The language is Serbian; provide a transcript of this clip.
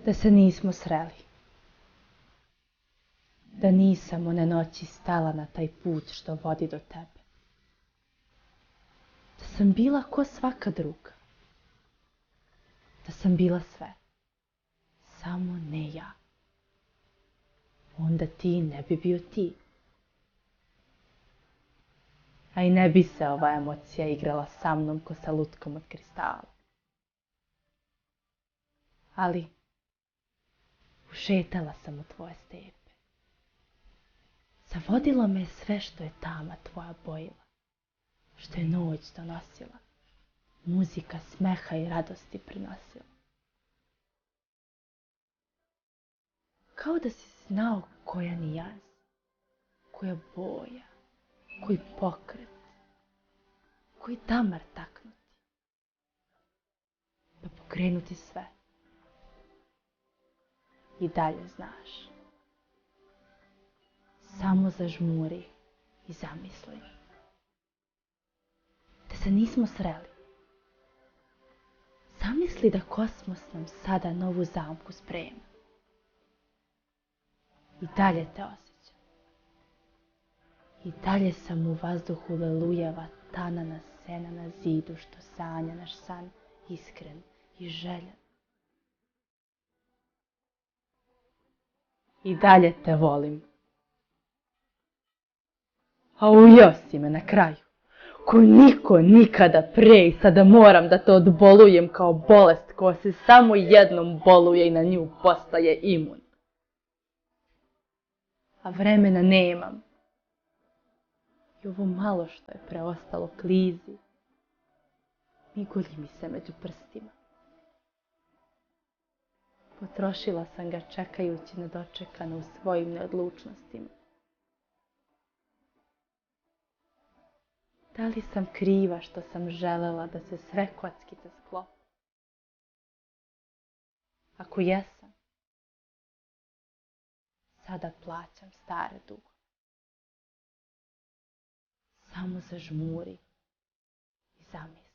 da se nismo sreli. Da nisam one noći stala na taj put što vodi do tebe. Da sam bila ko svaka druga. Da sam bila sve. Samo ne ja. Onda ti ne bi bio ti. A i ne bi se ova emocija igrala sa mnom ko sa lutkom od kristala. Ali ušetala sam u tvoje stepe. Zavodilo me sve što je tama tvoja bojila, što je noć donosila, muzika smeha i radosti prinosila. Kao da si znao koja nijansa, koja boja, koji pokret, koji damar taknuti, pa pokrenuti sve. I dalje znaš. Samo zažmuri i zamisli. Da se nismo sreli. Zamisli da kosmos nam sada novu zamku sprema. I dalje te osjećam. I dalje sam u vazduhu lelujeva tanana sena na zidu što sanja naš san iskren i željan. I dalje te volim. A ujeo si me na kraju, ko niko nikada pre i sada moram da te odbolujem kao bolest koja se samo jednom boluje i na nju postaje imun. A vremena nemam. I ovo malo što je preostalo klizi, migulji mi se među prstima. Potrošila sam ga čekajući nedočekano u svojim neodlučnostima. Da li sam kriva što sam želela da se sve kockice sklope? Ako jesam, sada plaćam stare dugove. Samo zažmuri i zamisli.